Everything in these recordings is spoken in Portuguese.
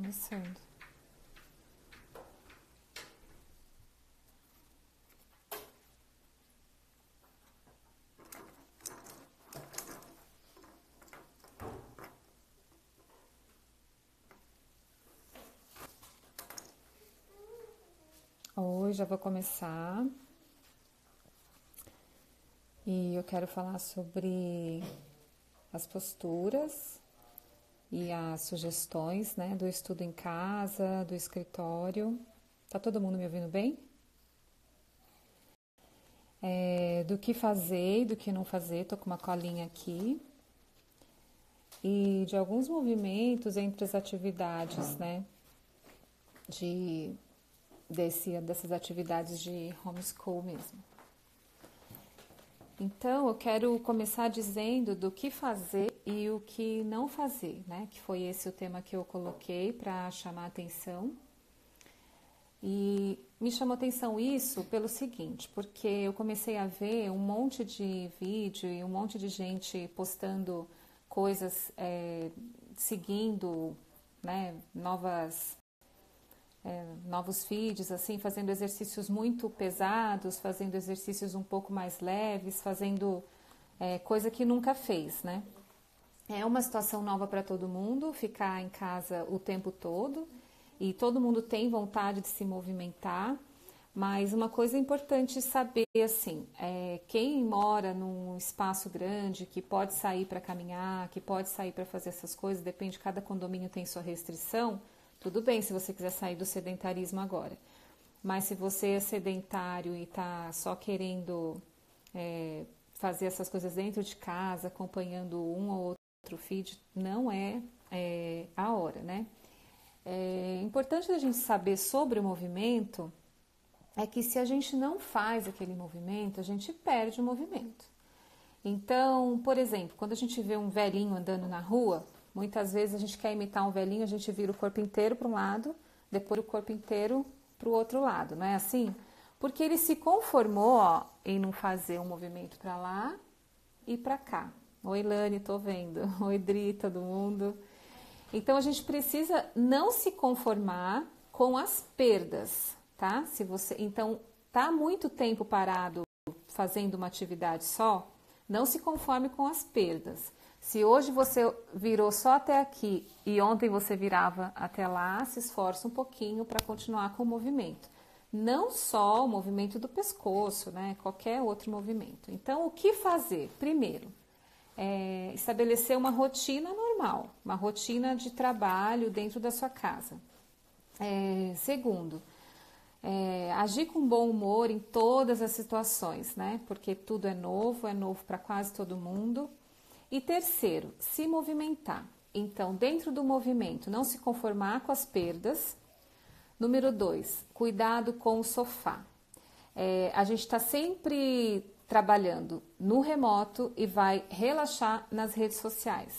Começando. Hoje já vou começar e eu quero falar sobre as posturas e as sugestões, né, do estudo em casa, do escritório. Tá todo mundo me ouvindo bem? Do que fazer e do que não fazer, tô com uma colinha aqui. E de alguns movimentos entre as atividades, né, dessas atividades de homeschool mesmo. Então, eu quero começar dizendo do que fazer e o que não fazer, né? Que foi esse o tema que eu coloquei para chamar a atenção. E me chamou a atenção isso pelo seguinte, porque eu comecei a ver um monte de vídeo e um monte de gente postando coisas, seguindo, né, novos feeds, assim, fazendo exercícios muito pesados, fazendo exercícios um pouco mais leves, fazendo coisa que nunca fez, né? É uma situação nova para todo mundo, ficar em casa o tempo todo, e todo mundo tem vontade de se movimentar, mas uma coisa importante saber, assim, quem mora num espaço grande, que pode sair para caminhar, que pode sair para fazer essas coisas, depende, cada condomínio tem sua restrição. Tudo bem se você quiser sair do sedentarismo agora, mas se você é sedentário e está só querendo fazer essas coisas dentro de casa, acompanhando um ou outro feed, não é a hora, né? É importante a gente saber sobre o movimento é que se a gente não faz aquele movimento, a gente perde o movimento. Então, por exemplo, quando a gente vê um velhinho andando na rua, muitas vezes a gente quer imitar um velhinho, a gente vira o corpo inteiro para um lado, depois o corpo inteiro para o outro lado, não é assim? Porque ele se conformou em não fazer um movimento para lá e para cá. Oi, Lani, tô vendo. Oi, Dri, todo mundo. Então, a gente precisa não se conformar com as perdas, tá? Então, tá muito tempo parado fazendo uma atividade só, não se conforme com as perdas. Se hoje você virou só até aqui e ontem você virava até lá, se esforça um pouquinho para continuar com o movimento. Não só o movimento do pescoço, né? Qualquer outro movimento. Então, o que fazer? Primeiro, estabelecer uma rotina normal, uma rotina de trabalho dentro da sua casa. Segundo, agir com bom humor em todas as situações, né? Porque tudo é novo para quase todo mundo. E terceiro, se movimentar. Então, dentro do movimento, não se conformar com as perdas. Número 2, cuidado com o sofá. A gente está sempre trabalhando no remoto e vai relaxar nas redes sociais.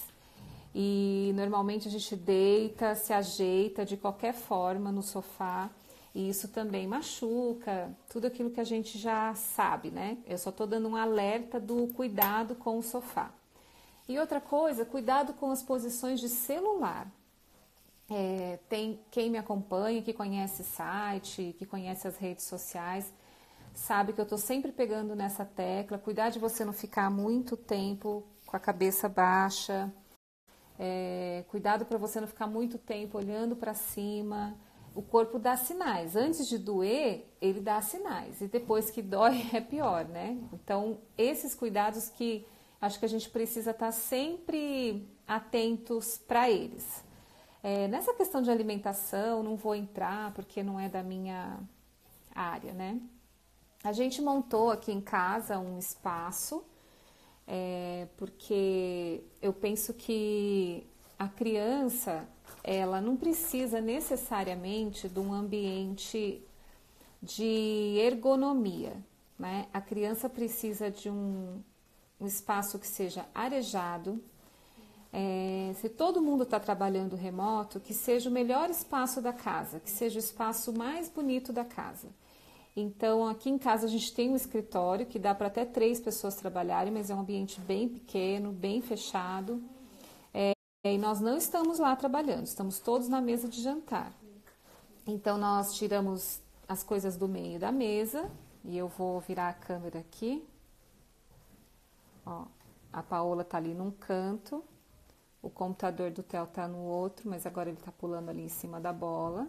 E normalmente a gente deita, se ajeita de qualquer forma no sofá. E isso também machuca, tudo aquilo que a gente já sabe, né? Eu só estou dando um alerta do cuidado com o sofá. E outra coisa, cuidado com as posições de celular. Tem quem me acompanha, que conhece o site, que conhece as redes sociais, sabe que eu estou sempre pegando nessa tecla. Cuidar de você não ficar muito tempo com a cabeça baixa. Cuidado para você não ficar muito tempo olhando para cima. O corpo dá sinais. Antes de doer, ele dá sinais. E depois que dói, é pior, né? Então, esses cuidados que acho que a gente precisa estar sempre atentos para eles. Nessa questão de alimentação, não vou entrar porque não é da minha área, né? A gente montou aqui em casa um espaço, porque eu penso que a criança, ela não precisa necessariamente de um ambiente de ergonomia, né? A criança precisa de um espaço que seja arejado. Se todo mundo está trabalhando remoto, que seja o melhor espaço da casa, que seja o espaço mais bonito da casa. Então, aqui em casa a gente tem um escritório que dá para até 3 pessoas trabalharem, mas é um ambiente bem pequeno, bem fechado. e nós não estamos lá trabalhando, estamos todos na mesa de jantar. Então, nós tiramos as coisas do meio da mesa, e eu vou virar a câmera aqui. Ó, a Paola tá ali num canto, o computador do Theo tá no outro, mas agora ele tá pulando ali em cima da bola.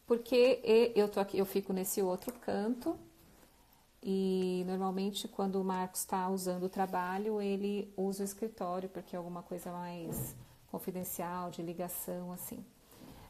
Porque eu tô aqui, eu fico nesse outro canto, e normalmente quando o Marcos está usando o trabalho, ele usa o escritório, porque é alguma coisa mais confidencial, de ligação, assim.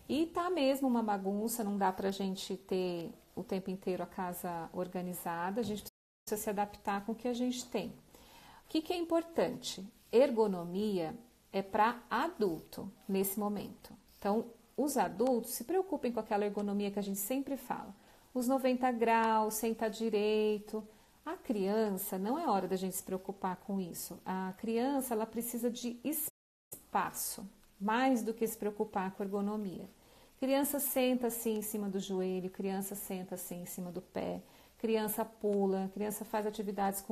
E tá mesmo uma bagunça, não dá pra gente ter o tempo inteiro a casa organizada, a gente precisa se adaptar com o que a gente tem. O que é importante? Ergonomia é para adulto nesse momento. Então, os adultos se preocupem com aquela ergonomia que a gente sempre fala. Os 90 graus, sentar direito. A criança, não é hora da gente se preocupar com isso. A criança, ela precisa de espaço, mais do que se preocupar com ergonomia. Criança senta assim em cima do joelho, criança senta assim em cima do pé, criança pula, criança faz atividades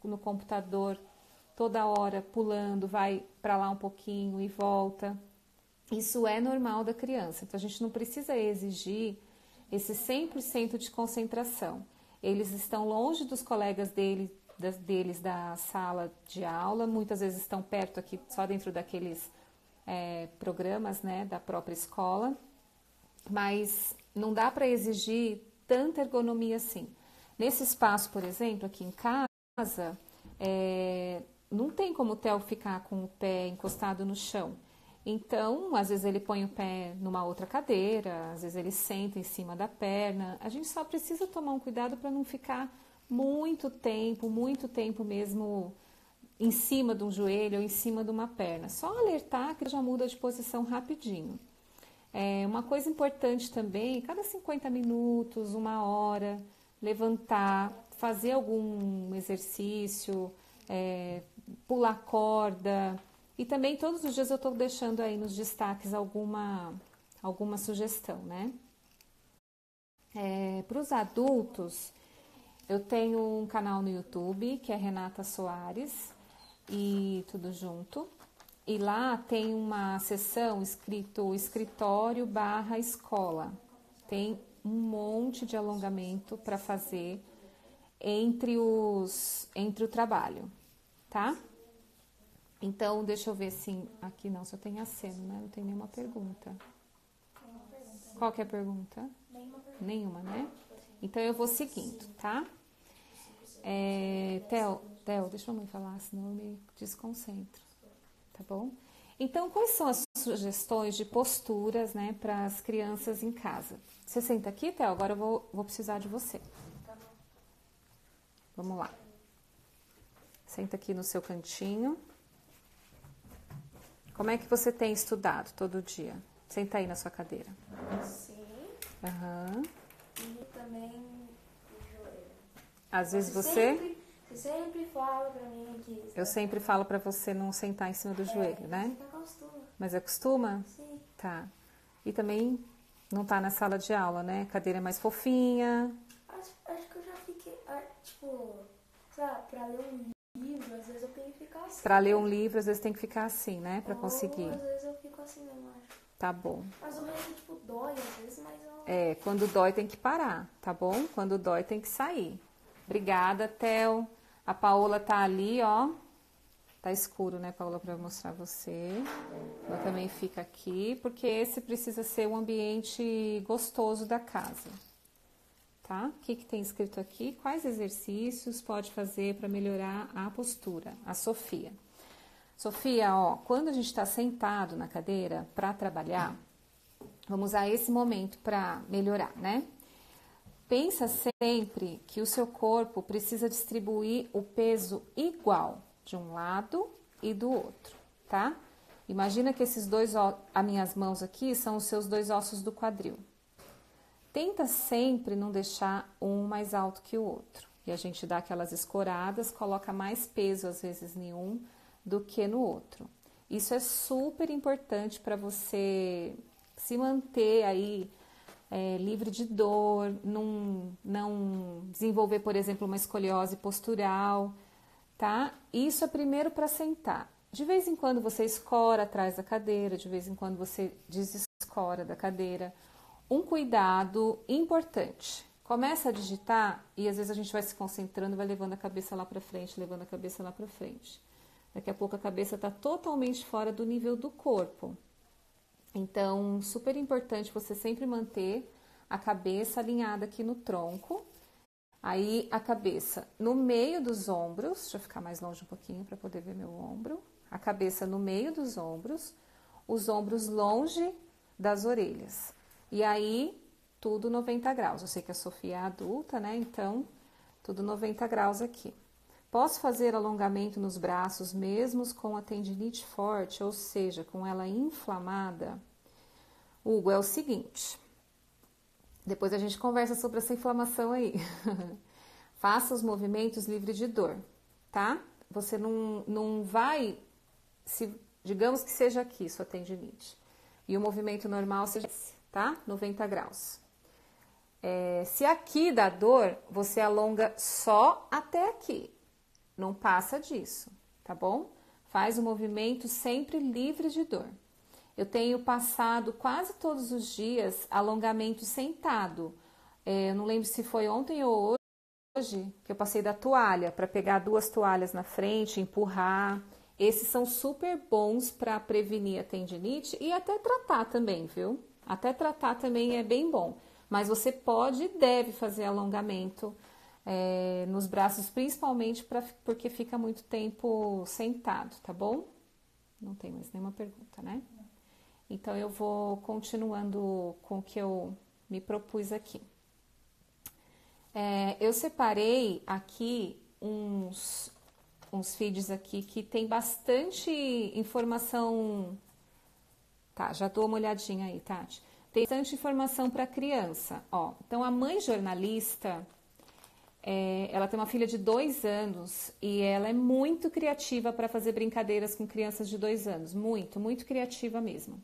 no computador toda hora, pulando, vai para lá um pouquinho e volta. Isso é normal da criança, então a gente não precisa exigir esse 100% de concentração. Eles estão longe dos colegas deles da sala de aula, muitas vezes estão perto aqui, só dentro daqueles programas, né, da própria escola, mas não dá para exigir tanta ergonomia assim. Nesse espaço, por exemplo, aqui em casa, não tem como o Theo ficar com o pé encostado no chão. Então, às vezes ele põe o pé numa outra cadeira, às vezes ele senta em cima da perna. A gente só precisa tomar um cuidado para não ficar muito tempo mesmo em cima de um joelho ou em cima de uma perna. Só alertar que já muda de posição rapidinho. Uma coisa importante também, cada 50 minutos, uma hora, levantar, fazer algum exercício, pular corda. E também todos os dias eu estou deixando aí nos destaques alguma sugestão, né? Para os adultos, eu tenho um canal no YouTube, que é Renata Soares, e tudo junto. E lá tem uma seção escrito escritório/escola. Tem um monte de alongamento para fazer entre o trabalho, tá? Então, deixa eu ver se aqui não, só tem aceno, né? Não tem nenhuma pergunta. Qual que é a pergunta? Nenhuma, né? Então, eu vou seguindo, tá? Theo, deixa a mãe falar, senão eu me desconcentro, tá bom? Então, quais são as sugestões de posturas, né, para as crianças em casa? Você senta aqui, Theo? Agora eu vou precisar de você. Vamos lá. Senta aqui no seu cantinho. Como é que você tem estudado todo dia? Senta aí na sua cadeira. Sim. Aham. E também o joelho. Às vezes você sempre fala pra mim que... Eu sempre falo pra você não sentar em cima do joelho, né? Você acostuma. Mas acostuma? Sim. Tá. E também não tá na sala de aula, né? Cadeira mais fofinha. Acho que eu já fiquei, tipo, sabe, pra ler um livro, às vezes eu tenho que ficar assim. Pra ler um livro, às vezes tem que ficar assim, né? Pra conseguir. Ou, às vezes eu fico assim mesmo, acho. Tá bom. Mas o resto, tipo, dói às vezes, mas eu... Quando dói tem que parar, tá bom? Quando dói tem que sair. Obrigada, Theo. A Paola tá ali, ó. Tá escuro, né, Paola, pra eu mostrar você. Ela também fica aqui, porque esse precisa ser um ambiente gostoso da casa. Tá? O que tem escrito aqui? Quais exercícios pode fazer para melhorar a postura? A Sofia. Sofia, ó, quando a gente está sentado na cadeira para trabalhar, vamos usar esse momento para melhorar, né? Pensa sempre que o seu corpo precisa distribuir o peso igual de um lado e do outro, tá? Imagina que esses as minhas mãos aqui são os seus dois ossos do quadril. Tenta sempre não deixar um mais alto que o outro. E a gente dá aquelas escoradas, coloca mais peso às vezes em um do que no outro. Isso é super importante para você se manter aí livre de dor, não desenvolver, por exemplo, uma escoliose postural, tá? Isso é primeiro para sentar. De vez em quando você escora atrás da cadeira, de vez em quando você desescora da cadeira. Um cuidado importante. Começa a digitar e às vezes a gente vai se concentrando, vai levando a cabeça lá para frente, levando a cabeça lá para frente. Daqui a pouco a cabeça está totalmente fora do nível do corpo. Então, super importante você sempre manter a cabeça alinhada aqui no tronco. Aí a cabeça no meio dos ombros, deixa eu ficar mais longe um pouquinho para poder ver meu ombro. A cabeça no meio dos ombros, os ombros longe das orelhas. E aí, tudo 90 graus. Eu sei que a Sofia é adulta, né? Então, tudo 90 graus aqui. Posso fazer alongamento nos braços mesmo com a tendinite forte, ou seja, com ela inflamada? Hugo, é o seguinte. Depois a gente conversa sobre essa inflamação aí. Faça os movimentos livres de dor, tá? Você não vai, digamos que seja aqui sua tendinite. E o movimento normal seja esse, tá? 90 graus. Se aqui dá dor, você alonga só até aqui. Não passa disso, tá bom? Faz o movimento sempre livre de dor. Eu tenho passado quase todos os dias alongamento sentado. Eu não lembro se foi ontem ou hoje que eu passei da toalha para pegar 2 toalhas na frente, empurrar. Esses são super bons para prevenir a tendinite e até tratar também, viu? Até tratar também é bem bom. Mas você pode e deve fazer alongamento nos braços, principalmente porque fica muito tempo sentado, tá bom? Não tem mais nenhuma pergunta, né? Então, eu vou continuando com o que eu me propus aqui. Eu separei aqui uns feeds aqui que tem bastante informação. Tá, já dou uma olhadinha aí, Tati. Tem bastante informação para criança. Ó, então, a mãe jornalista, ela tem uma filha de 2 anos e ela é muito criativa para fazer brincadeiras com crianças de 2 anos. Muito, muito criativa mesmo.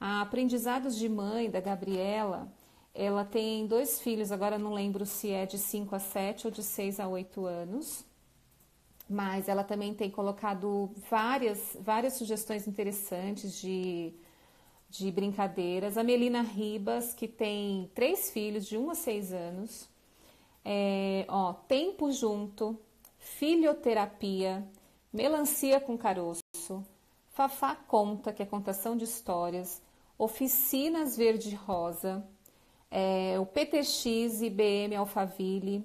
A Aprendizados de Mãe, da Gabriela, ela tem 2 filhos, agora não lembro se é de 5 a 7 ou de 6 a 8 anos. Mas ela também tem colocado várias sugestões interessantes de brincadeiras. A Melina Ribas, que tem 3 filhos, de 1 a 6 anos. Tempo Junto, Filhoterapia, Melancia com Caroço, Fafá Conta, que é contação de histórias, Oficinas Verde-Rosa, o PTX IBM Alphaville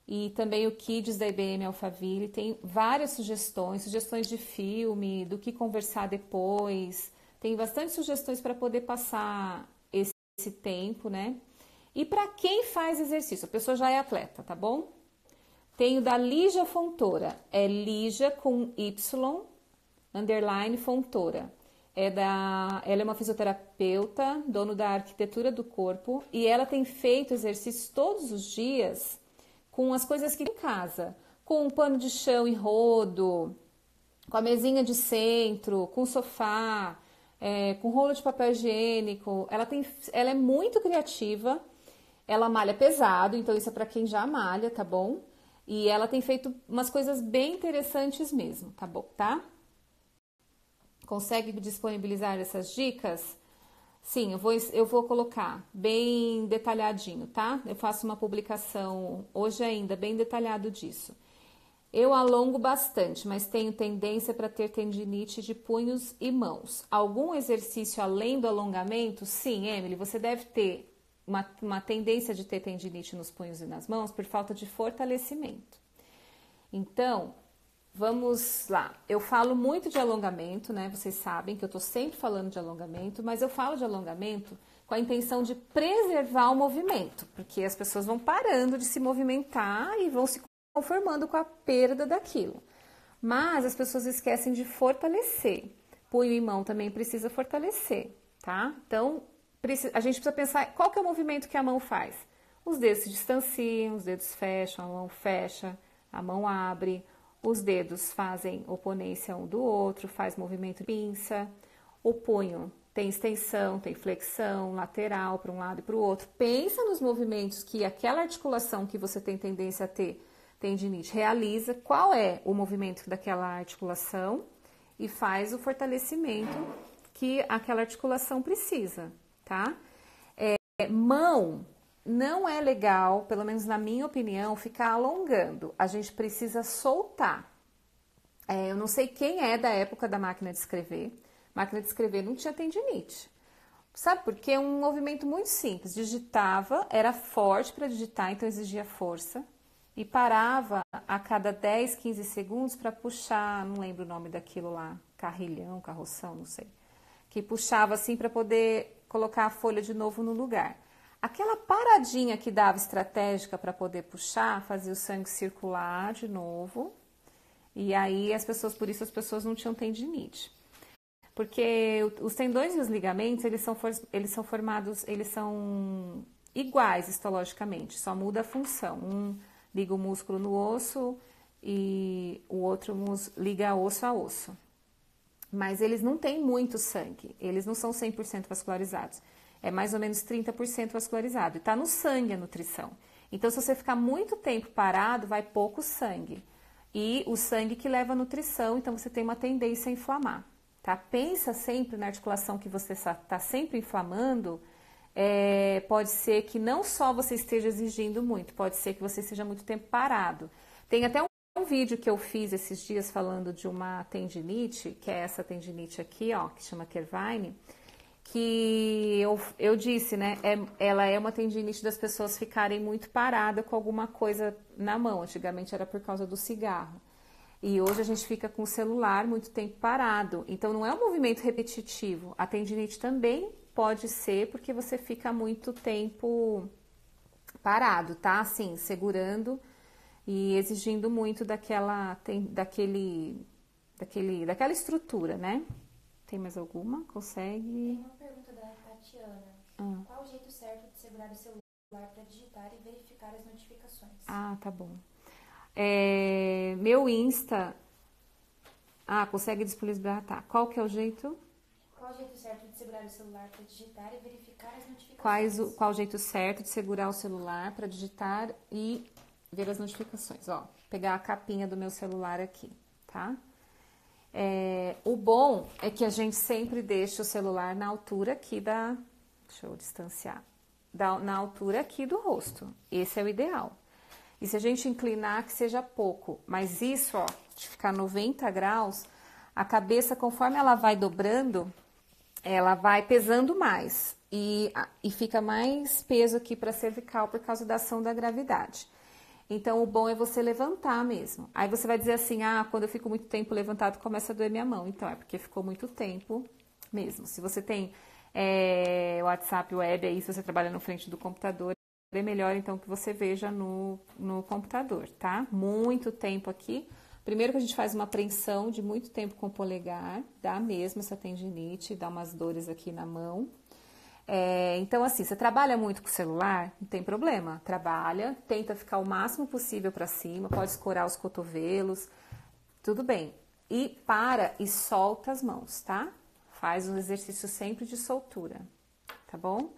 e também o Kids da IBM Alphaville. Tem várias sugestões de filme, do que conversar depois. Tem bastante sugestões para poder passar esse tempo, né? E para quem faz exercício, a pessoa já é atleta, tá bom? Tem o da Lígia Fontoura, é Lígia com Y, _ Fontoura. Ela é uma fisioterapeuta, dono da arquitetura do corpo, e ela tem feito exercícios todos os dias com as coisas que tem em casa, com um pano de chão e rodo, com a mesinha de centro, com o sofá, com rolo de papel higiênico. Ela é muito criativa, ela malha pesado, então isso é para quem já malha, tá bom? E ela tem feito umas coisas bem interessantes mesmo, tá bom, tá? Consegue disponibilizar essas dicas? Sim, eu vou colocar bem detalhadinho, tá? Eu faço uma publicação hoje ainda, bem detalhado disso. Eu alongo bastante, mas tenho tendência para ter tendinite de punhos e mãos. Algum exercício além do alongamento? Sim, Emily, você deve ter uma tendência de ter tendinite nos punhos e nas mãos por falta de fortalecimento. Então, vamos lá. Eu falo muito de alongamento, né? Vocês sabem que eu tô sempre falando de alongamento, mas eu falo de alongamento com a intenção de preservar o movimento, porque as pessoas vão parando de se movimentar e vão se conformando com a perda daquilo. Mas as pessoas esquecem de fortalecer. Punho e mão também precisa fortalecer, tá? Então, a gente precisa pensar qual que é o movimento que a mão faz. Os dedos se distanciam, os dedos fecham, a mão fecha, a mão abre. Os dedos fazem oponência um do outro, faz movimento de pinça. O punho tem extensão, tem flexão, lateral para um lado e para o outro. Pensa nos movimentos que aquela articulação que você tem tendência a ter tendinite realiza. Qual é o movimento daquela articulação? e faz o fortalecimento que aquela articulação precisa, tá? Mão, não é legal, pelo menos na minha opinião, ficar alongando. A gente precisa soltar. Eu não sei quem é da época da máquina de escrever. Máquina de escrever não tinha tendinite. Sabe por quê? É um movimento muito simples. Digitava, era forte para digitar, então exigia força. E parava a cada 10, 15 segundos para puxar, não lembro o nome daquilo lá, carrilhão, carroção, não sei. Que puxava assim para poder colocar a folha de novo no lugar. Aquela paradinha que dava estratégica para poder puxar, fazia o sangue circular de novo. E aí por isso as pessoas não tinham tendinite. Porque os tendões e os ligamentos, eles são formados, eles são iguais histologicamente, só muda a função. Um liga o músculo no osso e o outro liga osso a osso. Mas eles não têm muito sangue, eles não são 100% vascularizados. É mais ou menos 30% vascularizado. E está no sangue a nutrição. Então, se você ficar muito tempo parado, vai pouco sangue. E o sangue que leva a nutrição, então você tem uma tendência a inflamar. Tá? Pensa sempre na articulação que você está sempre inflamando. Pode ser que não só você esteja exigindo muito, pode ser que você esteja muito tempo parado. Tem até um vídeo que eu fiz esses dias falando de uma tendinite, que é essa tendinite aqui, ó, que chama Kervine, que eu disse, né, ela é uma tendinite das pessoas ficarem muito paradas com alguma coisa na mão. Antigamente era por causa do cigarro. E hoje a gente fica com o celular muito tempo parado. Então não é um movimento repetitivo. A tendinite também pode ser porque você fica muito tempo parado, tá? Assim, segurando e exigindo muito daquela estrutura, né? Tem mais alguma? Consegue? Tem uma pergunta da Tatiana. Qual o jeito certo de segurar o celular para digitar e verificar as notificações? Ah, tá bom. Meu Insta... consegue disponibilizar, tá. Qual que é o jeito? Qual o jeito certo de segurar o celular para digitar e verificar as notificações? Qual o jeito certo de segurar o celular para digitar e ver as notificações? Ó, pegar a capinha do meu celular aqui, tá? O bom é que a gente sempre deixa o celular na altura aqui deixa eu distanciar, na altura aqui do rosto. Esse é o ideal. E se a gente inclinar, que seja pouco. Mas isso, ó, de ficar 90 graus, a cabeça, conforme ela vai dobrando, ela vai pesando mais. E fica mais peso aqui para a cervical por causa da ação da gravidade. Então, o bom é você levantar mesmo. Aí você vai dizer assim, quando eu fico muito tempo levantado, começa a doer minha mão. Então, é porque ficou muito tempo mesmo. Se você tem WhatsApp web, aí se você trabalha na frente do computador, é melhor então que você veja no computador, tá? Muito tempo aqui. Primeiro que a gente faz uma apreensão de muito tempo com o polegar, dá mesmo essa tendinite, dá umas dores aqui na mão. Então, assim, você trabalha muito com o celular, não tem problema. Trabalha, tenta ficar o máximo possível para cima, pode escorar os cotovelos, tudo bem. E para e solta as mãos, tá? Faz um exercício sempre de soltura, tá bom?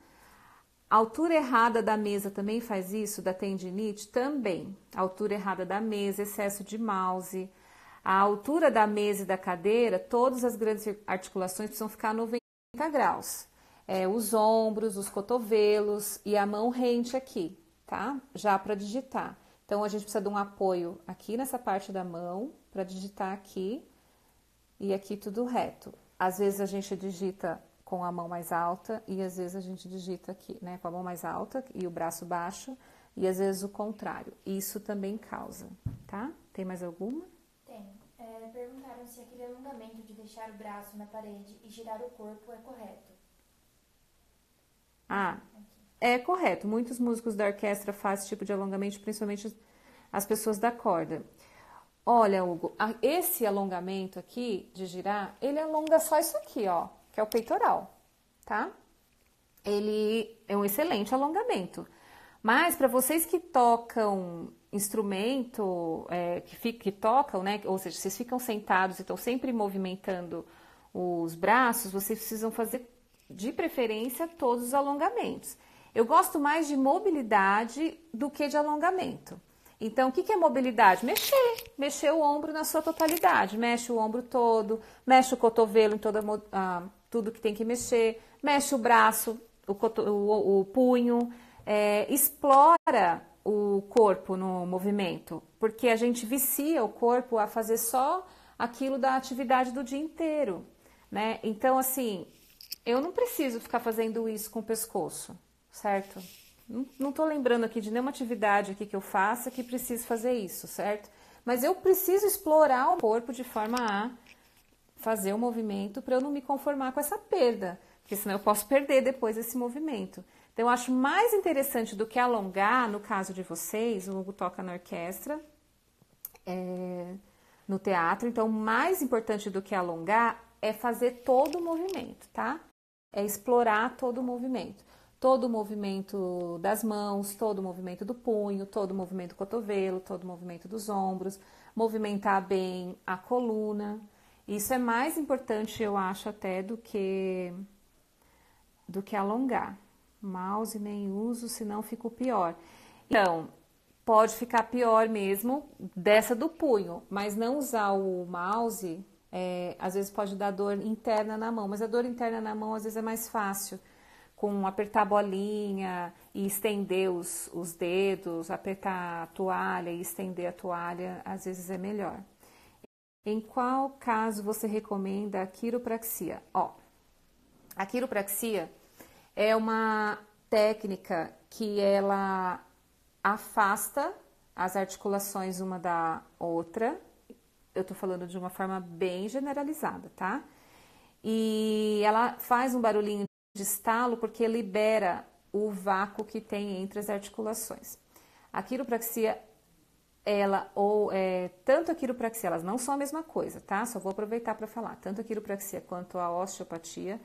A altura errada da mesa também faz isso, da tendinite? Também. A altura errada da mesa, excesso de mouse. A altura da mesa e da cadeira, todas as grandes articulações precisam ficar a 90 graus. Os ombros, os cotovelos e a mão rente aqui, tá? Já para digitar. Então, a gente precisa de um apoio aqui nessa parte da mão para digitar aqui e aqui tudo reto. Às vezes a gente digita com a mão mais alta e às vezes a gente digita aqui, né, com a mão mais alta e o braço baixo e às vezes o contrário. Isso também causa, tá? Tem mais alguma? Tem. Perguntaram se aquele alongamento de deixar o braço na parede e girar o corpo é correto. É correto. Muitos músicos da orquestra fazem esse tipo de alongamento, principalmente as pessoas da corda. Olha, Hugo, esse alongamento aqui de girar, ele alonga só isso aqui, ó, que é o peitoral, tá? Ele é um excelente alongamento. Mas para vocês que tocam instrumento, que tocam, né? Ou seja, vocês ficam sentados e estão sempre movimentando os braços, vocês precisam fazer, de preferência, todos os alongamentos. Eu gosto mais de mobilidade do que de alongamento. Então, o que é mobilidade? Mexer o ombro na sua totalidade. Mexe o ombro todo, mexe o cotovelo em tudo que tem que mexer, mexe o braço, o punho, explora o corpo no movimento, porque a gente vicia o corpo a fazer só aquilo da atividade do dia inteiro, né? Então, assim, eu não preciso ficar fazendo isso com o pescoço, certo? Não tô lembrando aqui de nenhuma atividade aqui que eu faça que precise fazer isso, certo? Mas eu preciso explorar o corpo de forma a fazer o movimento para eu não me conformar com essa perda, porque senão eu posso perder depois esse movimento. Então, eu acho mais interessante do que alongar, no caso de vocês, o Hugo toca na orquestra, no teatro, então mais importante do que alongar é fazer todo o movimento, tá? É explorar todo o movimento. Todo o movimento das mãos, todo o movimento do punho, todo o movimento do cotovelo, todo o movimento dos ombros, movimentar bem a coluna. Isso é mais importante, eu acho, até do que alongar. Mouse nem uso, senão fica pior. Então, pode ficar pior mesmo dessa do punho, mas não usar o mouse, às vezes pode dar dor interna na mão, mas a dor interna na mão às vezes é mais fácil, com apertar a bolinha e estender os dedos, apertar a toalha e estender a toalha, às vezes é melhor. Em qual caso você recomenda a quiropraxia? A quiropraxia é uma técnica que ela afasta as articulações uma da outra. Eu tô falando de uma forma bem generalizada, tá? E ela faz um barulhinho de estalo porque libera o vácuo que tem entre as articulações. A quiropraxia, tanto a quiropraxia, elas não são a mesma coisa, tá? Só vou aproveitar para falar. Tanto a quiropraxia quanto a osteopatia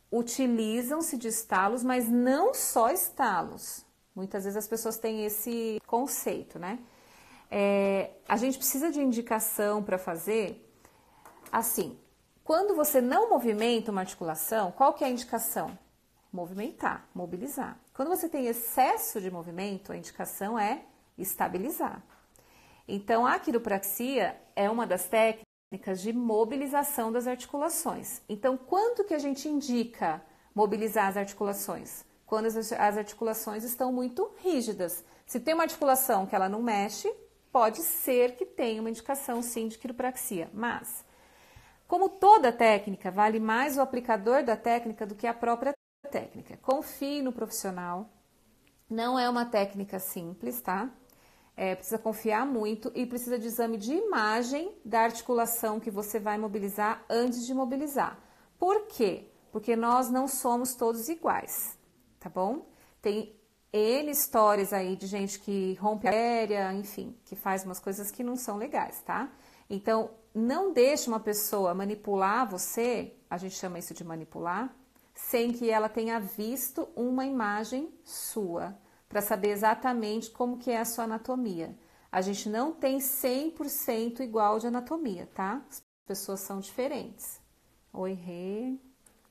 utilizam-se de estalos, mas não só estalos. Muitas vezes as pessoas têm esse conceito, né? A gente precisa de indicação para fazer, assim, quando você não movimenta uma articulação, qual que é a indicação? Movimentar, mobilizar. Quando você tem excesso de movimento, a indicação é estabilizar. Então, a quiropraxia é uma das técnicas de mobilização das articulações. Então, quanto que a gente indica mobilizar as articulações? Quando as articulações estão muito rígidas. Se tem uma articulação que ela não mexe, pode ser que tenha uma indicação sim de quiropraxia, mas como toda técnica, vale mais o aplicador da técnica do que a própria técnica. Confie no profissional, não é uma técnica simples, tá? Precisa confiar muito e precisa de exame de imagem da articulação que você vai mobilizar antes de mobilizar. Por quê? Porque nós não somos todos iguais, tá bom? Tem N histórias aí de gente que rompe a artéria, enfim, que faz umas coisas que não são legais, tá? Então, não deixe uma pessoa manipular você, a gente chama isso de manipular, sem que ela tenha visto uma imagem sua, para saber exatamente como que é a sua anatomia. A gente não tem 100% igual de anatomia, tá? As pessoas são diferentes. Oi, Rê,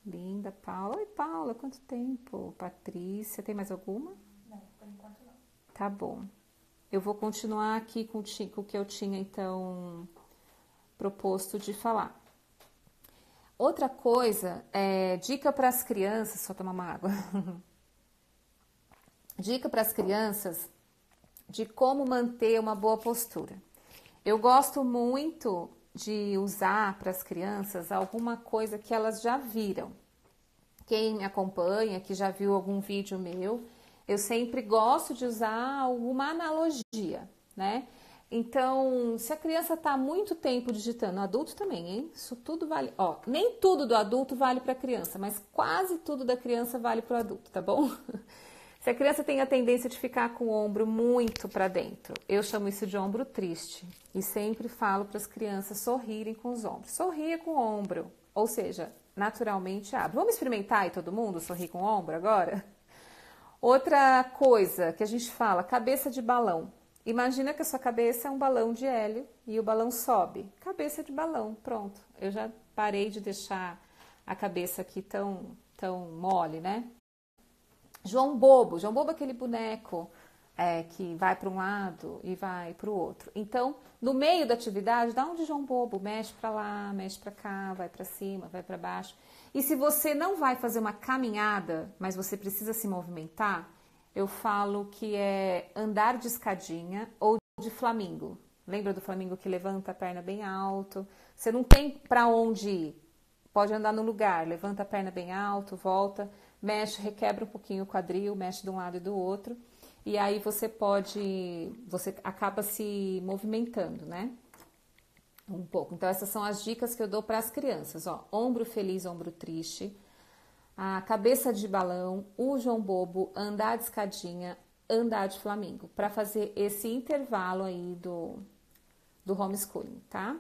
linda, Paula. Oi, Paula, quanto tempo? Patrícia, tem mais alguma? Não, por enquanto não. Tá bom. Eu vou continuar aqui com o que eu tinha, então, proposto de falar. Outra coisa, dica para as crianças, só tomar uma água. Dica para as crianças de como manter uma boa postura. Eu gosto muito de usar para as crianças alguma coisa que elas já viram. Quem me acompanha, que já viu algum vídeo meu, eu sempre gosto de usar alguma analogia, né? Então, se a criança está muito tempo digitando, adulto também, hein? Isso tudo vale, nem tudo do adulto vale para a criança, mas quase tudo da criança vale para o adulto, tá bom? Se a criança tem a tendência de ficar com o ombro muito para dentro, eu chamo isso de ombro triste. E sempre falo para as crianças sorrirem com os ombros. Sorria com o ombro, ou seja, naturalmente abre. Vamos experimentar aí todo mundo sorrir com o ombro agora? Outra coisa que a gente fala, cabeça de balão. Imagina que a sua cabeça é um balão de hélio e o balão sobe. Cabeça de balão, pronto. Eu já parei de deixar a cabeça aqui tão mole, né? João Bobo é aquele boneco que vai para um lado e vai para o outro. Então, no meio da atividade, dá um de João Bobo, mexe para lá, mexe para cá, vai para cima, vai para baixo. E se você não vai fazer uma caminhada, mas você precisa se movimentar, eu falo que é andar de escadinha ou de flamingo. Lembra do flamingo que levanta a perna bem alto? Você não tem para onde ir. Pode andar no lugar, levanta a perna bem alto, volta, mexe, requebra um pouquinho o quadril, mexe de um lado e do outro. E aí você acaba se movimentando, né? Um pouco. Então essas são as dicas que eu dou para as crianças, ó. Ombro feliz, ombro triste, a cabeça de balão, o João Bobo, andar de escadinha, andar de flamingo, para fazer esse intervalo aí do homeschooling, tá?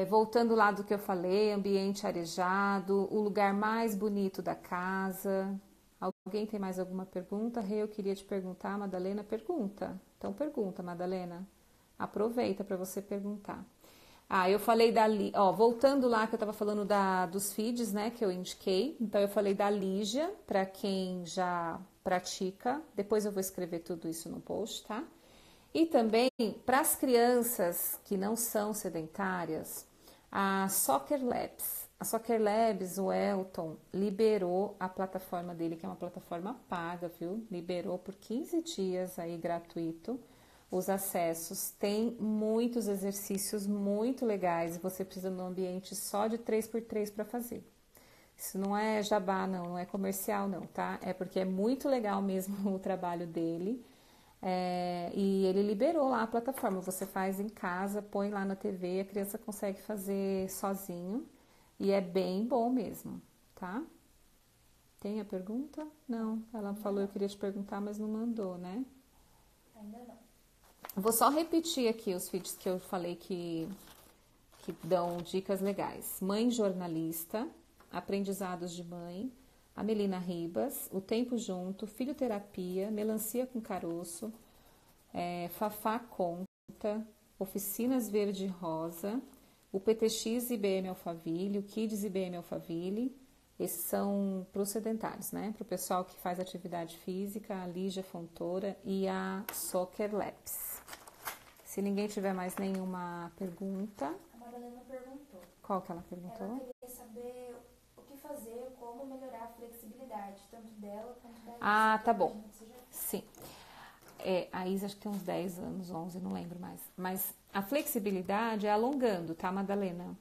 Voltando lá do que eu falei, ambiente arejado, o lugar mais bonito da casa. Alguém tem mais alguma pergunta? Rê, eu queria te perguntar, Madalena, pergunta. Então pergunta, Madalena. Aproveita para você perguntar. Eu falei voltando lá que eu estava falando dos feeds, né, que eu indiquei. Então eu falei da Lígia, para quem já pratica. Depois eu vou escrever tudo isso no post, tá? E também, para as crianças que não são sedentárias, a Soccer Labs. A Soccer Labs, o Elton, liberou a plataforma dele, que é uma plataforma paga, viu? Liberou por 15 dias aí, gratuito, os acessos. Tem muitos exercícios muito legais e você precisa de um ambiente só de 3x3 para fazer. Isso não é jabá, não é comercial, não, tá? É porque é muito legal mesmo o trabalho dele. E ele liberou lá a plataforma, você faz em casa, põe lá na TV, a criança consegue fazer sozinho e é bem bom mesmo, tá? Tem a pergunta? Não, ela falou eu queria te perguntar, mas não mandou, né? Ainda não. Vou só repetir aqui os vídeos que eu falei que dão dicas legais. Mãe jornalista, aprendizados de mãe, a Melina Ribas, O Tempo Junto, Filhoterapia, Melancia com Caroço, Fafá Conta, Oficinas Verde e Rosa, o PTX IBM Alphaville, o Kids IBM Alphaville. Esses são para os sedentários, né? Para o pessoal que faz atividade física, a Lígia Fontoura e a Soccer Labs. Se ninguém tiver mais nenhuma pergunta... A Madalena perguntou. Qual que ela perguntou? Ela queria saber o que fazer, como melhorar a flexibilidade, tanto dela quanto da Isa. Tá bom. Sim. A Isa acho que tem uns 10 anos, 11, não lembro mais. Mas a flexibilidade é alongando, tá, Madalena?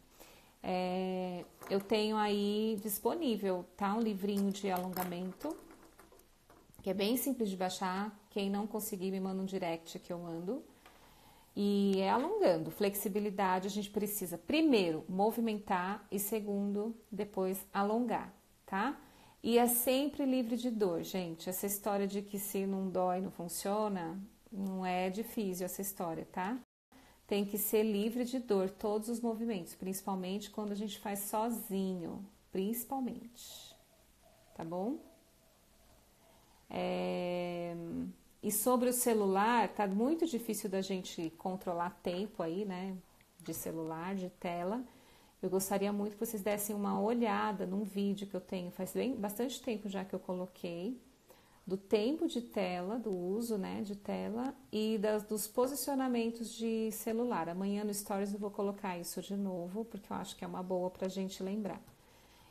Eu tenho aí disponível, tá? Um livrinho de alongamento, que é bem simples de baixar. Quem não conseguir, me manda um direct que eu mando. E é alongando. Flexibilidade, a gente precisa, primeiro, movimentar e, segundo, depois alongar, tá? E é sempre livre de dor, gente. Essa história de que se não dói, não funciona, não é difícil essa história, tá? Tem que ser livre de dor, todos os movimentos, principalmente quando a gente faz sozinho, principalmente, tá bom? E sobre o celular, tá muito difícil da gente controlar tempo aí, né? De celular, de tela. Eu gostaria muito que vocês dessem uma olhada num vídeo que eu tenho, faz bastante tempo já que eu coloquei, do tempo de tela, do uso, né, de tela e dos posicionamentos de celular. Amanhã no Stories eu vou colocar isso de novo, porque eu acho que é uma boa pra gente lembrar.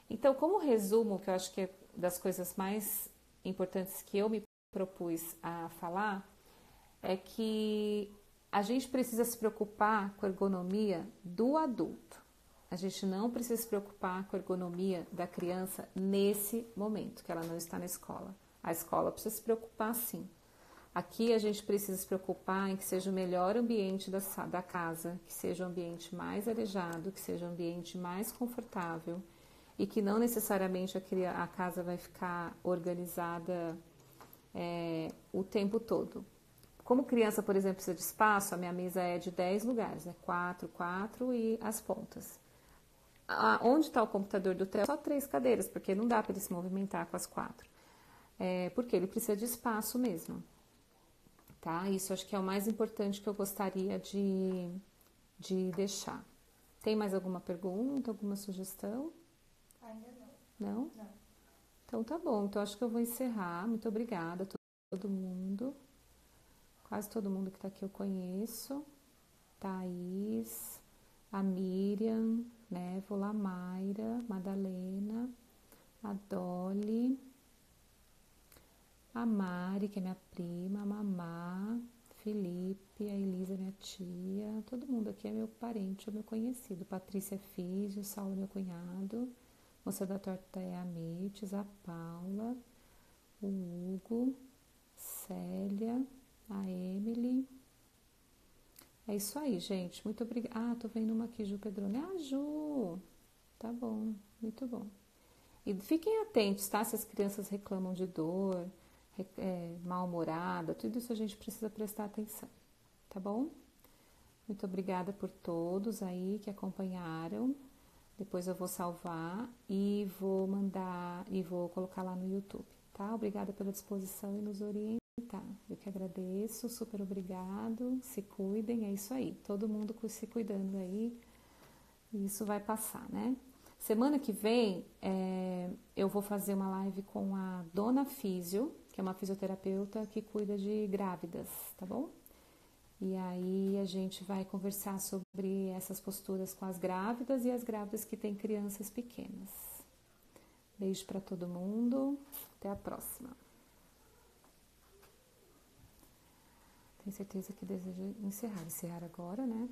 Então, como resumo, que eu acho que é das coisas mais importantes que eu me propus a falar, é que a gente precisa se preocupar com a ergonomia do adulto. A gente não precisa se preocupar com a ergonomia da criança nesse momento, que ela não está na escola. A escola precisa se preocupar sim. Aqui a gente precisa se preocupar em que seja o melhor ambiente da casa, que seja o ambiente mais arejado, que seja o ambiente mais confortável e que não necessariamente a casa vai ficar organizada o tempo todo. Como criança, por exemplo, precisa de espaço, a minha mesa é de 10 lugares, né? 4 e as pontas. Onde está o computador do Theo? Só 3 cadeiras, porque não dá para ele se movimentar com as 4. Porque ele precisa de espaço mesmo. Tá? Isso acho que é o mais importante que eu gostaria de deixar. Tem mais alguma pergunta, alguma sugestão? Ainda não. Não? Não. Então tá bom, então acho que eu vou encerrar. Muito obrigada a todo mundo. Quase todo mundo que tá aqui eu conheço. Thaís, a Miriam, Névola, a Mayra, Madalena, a Dolly, a Mari, que é minha prima, a Mamá, Felipe, a Elisa, minha tia, todo mundo aqui é meu parente ou meu conhecido. Patrícia Físio, Saulo, meu cunhado, Moça da Torta é a Mirtes, a Paula, o Hugo, Célia, a Emily. É isso aí, gente. Muito obrigada. Ah, tô vendo uma aqui, Ju Pedrone. Ah, Ju! Tá bom, muito bom. E fiquem atentos, tá? Se as crianças reclamam de dor, mal-humorada, tudo isso a gente precisa prestar atenção, tá bom? Muito obrigada por todos aí que acompanharam. Depois eu vou salvar e vou mandar e vou colocar lá no YouTube, tá? Obrigada pela disposição e nos orientar. Eu que agradeço, super obrigado. Se cuidem, é isso aí. Todo mundo se cuidando aí. E isso vai passar, né? Semana que vem eu vou fazer uma live com a Dona Físio, que é uma fisioterapeuta que cuida de grávidas, tá bom? E aí a gente vai conversar sobre essas posturas com as grávidas e as grávidas que têm crianças pequenas. Beijo para todo mundo, até a próxima. Tenho certeza que deseja encerrar agora, né?